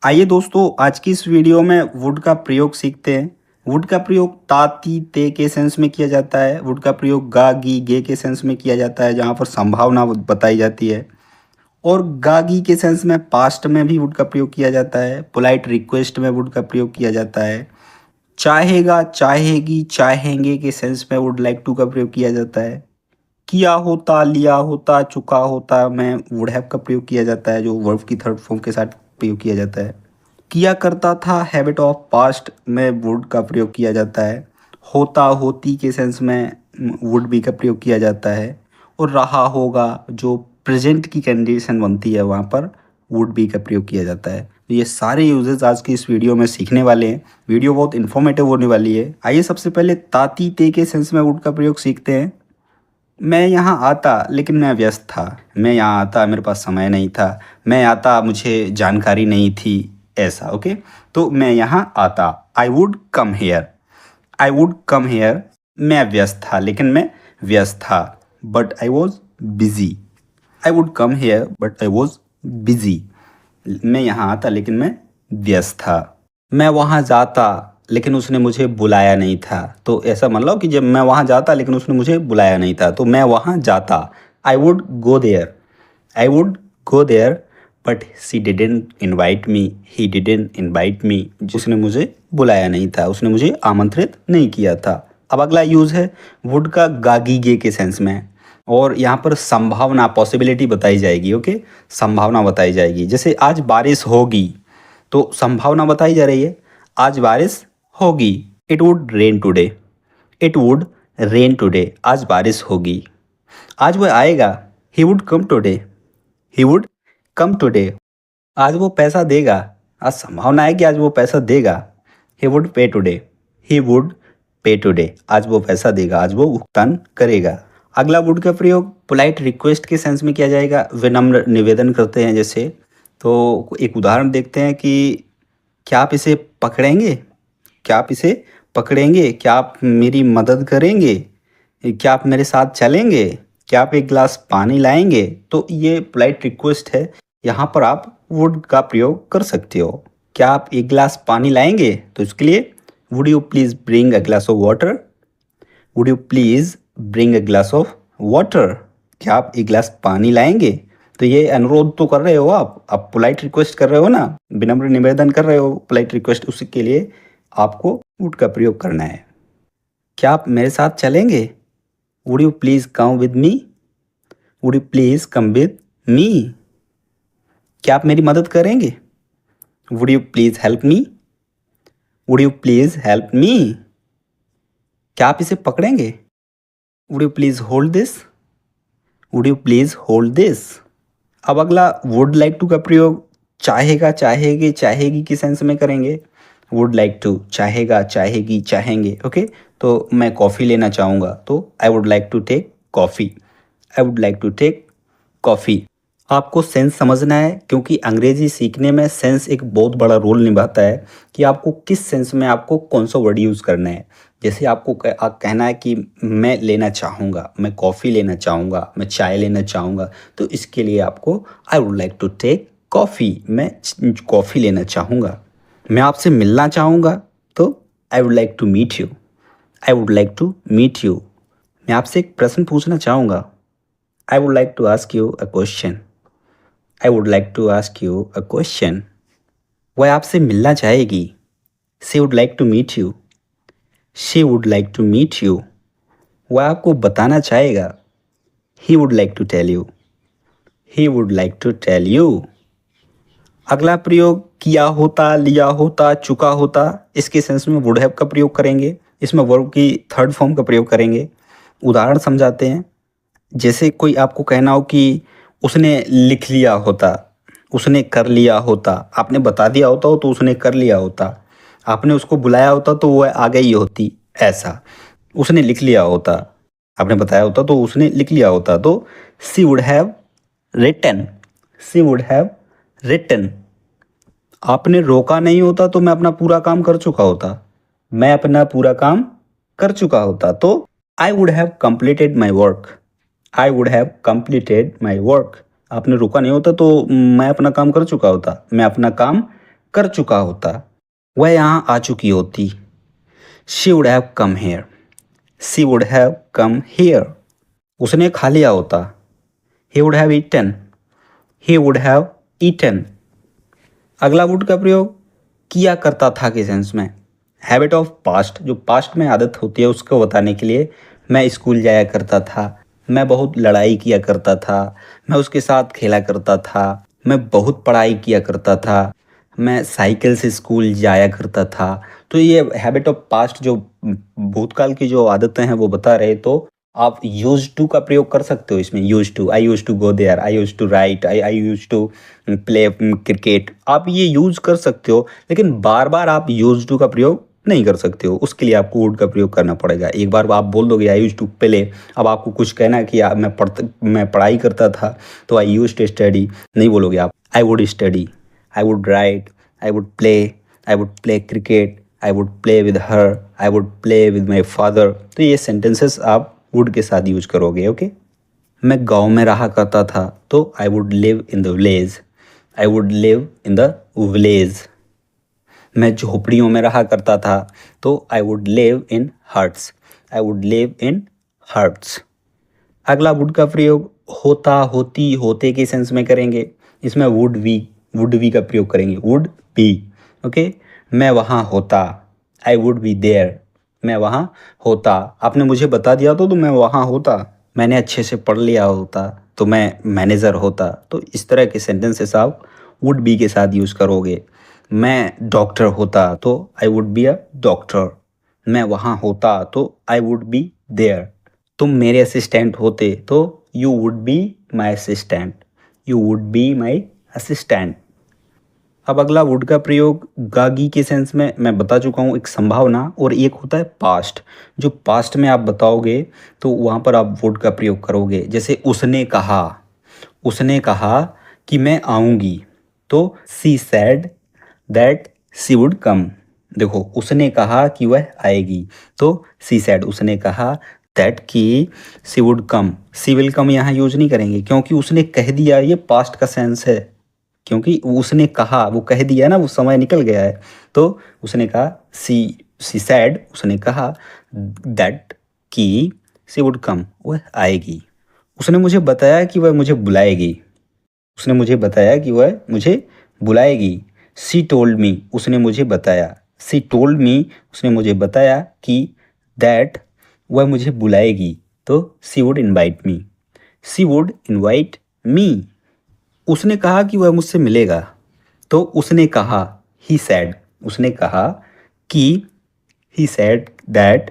आइए दोस्तों, आज की इस वीडियो में वुड का प्रयोग सीखते हैं। वुड का प्रयोग ता, ती, ते के सेंस में किया जाता है। वुड का प्रयोग गा, गी, गे के सेंस में किया जाता है, जहाँ पर संभावना बताई जाती है। और गा, गी के सेंस में पास्ट में भी वुड का प्रयोग किया जाता है। पोलाइट रिक्वेस्ट में वुड का प्रयोग किया जाता है। चाहेगा, चाहेगी, चाहेंगे के सेंस में वुड लाइक टू का प्रयोग किया जाता है। किया होता, लिया होता, चुका होता में वुड हैव का प्रयोग किया जाता है, जो वर्ब की थर्ड फॉर्म के साथ प्रयोग किया जाता है। किया करता था हैबिट ऑफ पास्ट में वुड का प्रयोग किया जाता है। होता, होती के सेंस में वुड बी का प्रयोग किया जाता है। और रहा होगा, जो प्रेजेंट की कंडीशन बनती है, वहाँ पर वुड बी का प्रयोग किया जाता है। तो ये सारे यूजेस आज की इस वीडियो में सीखने वाले हैं। वीडियो बहुत इन्फॉर्मेटिव होने वाली है। आइए सबसे पहले ताती ते के सेंस में वुड का प्रयोग सीखते हैं। मैं यहाँ आता लेकिन मैं व्यस्त था। मैं यहाँ आता, मेरे पास समय नहीं था। मैं आता, मुझे जानकारी नहीं थी। ऐसा ओके। तो मैं यहाँ आता, I would come here. I would come here, मैं व्यस्त था लेकिन मैं व्यस्त था। But I was busy. I would come here but I was busy. मैं यहाँ आता लेकिन मैं व्यस्त था। मैं वहाँ जाता लेकिन उसने मुझे बुलाया नहीं था। तो ऐसा मान लो कि जब मैं वहाँ जाता लेकिन उसने मुझे बुलाया नहीं था, तो मैं वहाँ जाता। I would go there. I would go there but she didn't invite me. He didn't invite me. उसने मुझे बुलाया नहीं था, उसने मुझे आमंत्रित नहीं किया था। अब अगला यूज़ है वुड का गागी गे के सेंस में। और यहाँ पर संभावना, पॉसिबिलिटी बताई जाएगी। ओके, संभावना बताई जाएगी। जैसे आज बारिश होगी, तो संभावना बताई जा रही है आज बारिश होगी। It would rain today. It would rain today, आज बारिश होगी। आज वो आएगा, he would come today. He would come today, आज वो पैसा देगा। आज संभावना है कि आज वो पैसा देगा। ही वुड पे टुडे। ही वुड पे टुडे, आज वो पैसा देगा, आज वो भुगतान करेगा। अगला वुड का प्रयोग पोलाइट रिक्वेस्ट के सेंस में किया जाएगा। विनम्र निवेदन करते हैं जैसे। तो एक उदाहरण देखते हैं कि क्या आप इसे पकड़ेंगे? क्या आप इसे पकड़ेंगे? क्या आप मेरी मदद करेंगे? क्या आप मेरे साथ चलेंगे? क्या आप एक गिलास पानी लाएंगे? तो ये पोलाइट रिक्वेस्ट है, यहाँ पर आप वुड का प्रयोग कर सकते हो। क्या आप एक गिलास पानी लाएंगे? तो इसके लिए would you please bring a glass of water. Would you please bring a glass of water. क्या आप एक गिलास पानी लाएंगे? तो ये अनुरोध तो कर रहे हो, आप पोलाइट रिक्वेस्ट कर रहे हो ना, विनम्र निवेदन कर रहे हो, पोलाइट रिक्वेस्ट। उसी के लिए आपको वुड का प्रयोग करना है। क्या आप मेरे साथ चलेंगे? Would you please come with me. Would you please come with me. क्या आप मेरी मदद करेंगे? Would you please help me. Would you please help me. क्या आप इसे पकड़ेंगे? Would you please hold this. Would you please hold this. अब अगला वुड लाइक टू का प्रयोग चाहेगा, चाहेगी, चाहेगी की सेंस में करेंगे। वुड लाइक टू, चाहेगा, चाहेगी, चाहेंगे। ओके, तो मैं कॉफ़ी लेना चाहूँगा, तो I would like to take coffee. I would like to take coffee. आपको सेंस समझना है, क्योंकि अंग्रेजी सीखने में सेंस एक बहुत बड़ा रोल निभाता है कि आपको किस सेंस में आपको कौन सा वर्ड यूज़ करना है। जैसे आपको कहना है कि मैं लेना चाहूँगा, मैं कॉफ़ी लेना चाहूँगा, मैं चाय लेना चाहूँगा, तो इसके लिए आपको I would like to take coffee, मैं कॉफ़ी लेना चाहूँगा। मैं आपसे मिलना चाहूँगा, तो I would like to meet you. I would like to meet you. मैं आपसे एक प्रश्न पूछना चाहूँगा। I would like to ask you a question. I would like to ask you a question. वह आपसे मिलना चाहेगी। She would like to meet you. She would like to meet you. वह आपको बताना चाहेगा। He would like to tell you. He would like to tell you. अगला प्रयोग किया होता, लिया होता, चुका होता, इसके सेंस में वुड हैव का प्रयोग करेंगे। इसमें वर्ब की थर्ड फॉर्म का प्रयोग करेंगे। उदाहरण समझाते हैं। जैसे कोई आपको कहना हो कि उसने लिख लिया होता, उसने कर लिया होता। आपने बता दिया होता तो उसने कर लिया होता। आपने उसको बुलाया होता तो वह आ गई होती। ऐसा उसने लिख लिया होता, आपने बताया होता तो उसने लिख लिया होता। तो she would have written. She would have written. आपने रोका नहीं होता तो मैं अपना पूरा काम कर चुका होता। मैं अपना पूरा काम कर चुका होता। तो I would have completed my work. I would have completed my work. आपने रोका नहीं होता तो मैं अपना काम कर चुका होता। मैं अपना काम कर चुका होता, वह यहाँ आ चुकी होती। She would have come here, she would have come here. उसने खा लिया होता, he would have eaten, he would have eaten. अगला वुड का प्रयोग किया करता था के सेंस में। हैबिट ऑफ पास्ट, जो पास्ट में आदत होती है उसको बताने के लिए, मैं स्कूल जाया करता था, मैं बहुत लड़ाई किया करता था, मैं उसके साथ खेला करता था, मैं बहुत पढ़ाई किया करता था, मैं साइकिल से स्कूल जाया करता था। तो ये हैबिट ऑफ पास्ट जो भूतकाल की जो आदतें हैं वो बता रहे, तो आप यूज टू का प्रयोग कर सकते हो इसमें। Use to, I use to go there, I use to write, I use to play cricket, आप ये यूज कर सकते हो, लेकिन बार बार आप यूज टू का प्रयोग नहीं कर सकते हो। उसके लिए आपको वुड का प्रयोग करना पड़ेगा। एक बार आप बोल दोगे आई यूज टू प्ले, अब आपको कुछ कहना है कि मैं पढ़ाई करता था, तो आई यूज टू स्टडी नहीं बोलोगे आप। I would study, I would write, I would play cricket, I would play with her, I would play with my father. तो ये सेंटेंसेस आप वुड के साथ यूज करोगे। ओके। मैं गांव में रहा करता था, तो I would live in the village, I would live in the village. मैं झोपड़ियों में रहा करता था, तो I would live in huts, I would live in huts. अगला वुड का प्रयोग होता, होती, होते के सेंस में करेंगे। इसमें वुड बी का प्रयोग करेंगे, वुड बी। ओके। मैं वहाँ होता, आई वुड बी देयर, मैं वहाँ होता। आपने मुझे बता दिया तो मैं वहाँ होता। मैंने अच्छे से पढ़ लिया होता, तो मैं मैनेजर होता। तो इस तरह के सेंटेंसेस आप वुड बी के साथ यूज़ करोगे। मैं डॉक्टर होता, तो I would be a doctor. मैं वहाँ होता, तो आई वुड बी देयर। तुम मेरे असिस्टेंट होते, तो you would be my assistant, you would be my assistant. अब अगला वुड का प्रयोग गागी के सेंस में मैं बता चुका हूँ, एक संभावना, और एक होता है पास्ट। जो पास्ट में आप बताओगे तो वहाँ पर आप वुड का प्रयोग करोगे। जैसे उसने कहा कि मैं आऊँगी, तो she said that she would come. देखो, उसने कहा कि वह आएगी, तो सी सैड, उसने कहा, दैट कि सी would come. C will come यहाँ यूज नहीं करेंगे, क्योंकि उसने कह दिया, ये पास्ट का सेंस है। क्योंकि उसने कहा, वो कह दिया ना, वो समय निकल गया है। तो उसने कहा, सी सैड, उसने कहा, दैट कि सी वुड कम, वह आएगी। उसने मुझे बताया कि वह मुझे बुलाएगी, उसने मुझे बताया कि वह मुझे बुलाएगी। सी टोल्ड मी, उसने मुझे बताया, सी टोल्ड मी, उसने मुझे बताया कि दैट वह मुझे बुलाएगी। तो she would invite me, she would invite me. उसने कहा कि वह मुझसे मिलेगा, तो उसने कहा, ही सैड, उसने कहा कि, he said that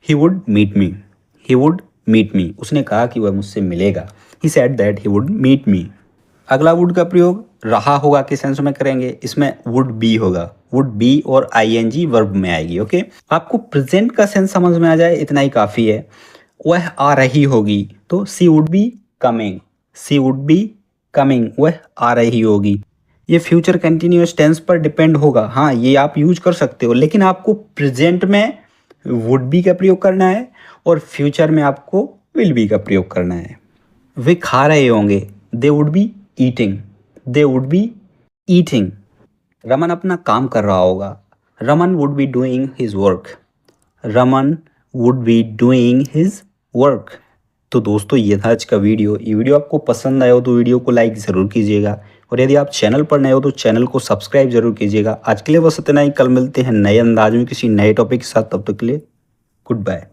he would meet me, he would meet me. उसने कहा कि वह मुझसे मिलेगा, he said that he would meet me. अगला वुड का प्रयोग रहा होगा के सेंस में करेंगे। इसमें वुड बी होगा, वुड बी और आईएनजी वर्ब में आएगी। ओके। आपको प्रेजेंट का सेंस समझ में आ जाए इतना ही काफ़ी है। वह आ रही होगी, तो she would be coming, she would be coming, वह आ रही होगी। ये फ्यूचर कंटिन्यूअस टेंस पर डिपेंड होगा। हाँ, ये आप यूज कर सकते हो, लेकिन आपको प्रेजेंट में वुड बी का प्रयोग करना है और फ्यूचर में आपको विल बी का प्रयोग करना है। वे खा रहे होंगे, they would be eating, they would be eating. Raman अपना काम कर रहा होगा, Raman would be doing his work, Raman would be doing his work. तो दोस्तों, ये था आज का वीडियो। ये वीडियो आपको पसंद आया हो तो वीडियो को लाइक ज़रूर कीजिएगा, और यदि आप चैनल पर नए हो तो चैनल को सब्सक्राइब जरूर कीजिएगा। आज के लिए बस इतना ही। कल मिलते हैं नए अंदाज में किसी नए टॉपिक के साथ। तब तक के लिए गुड बाय।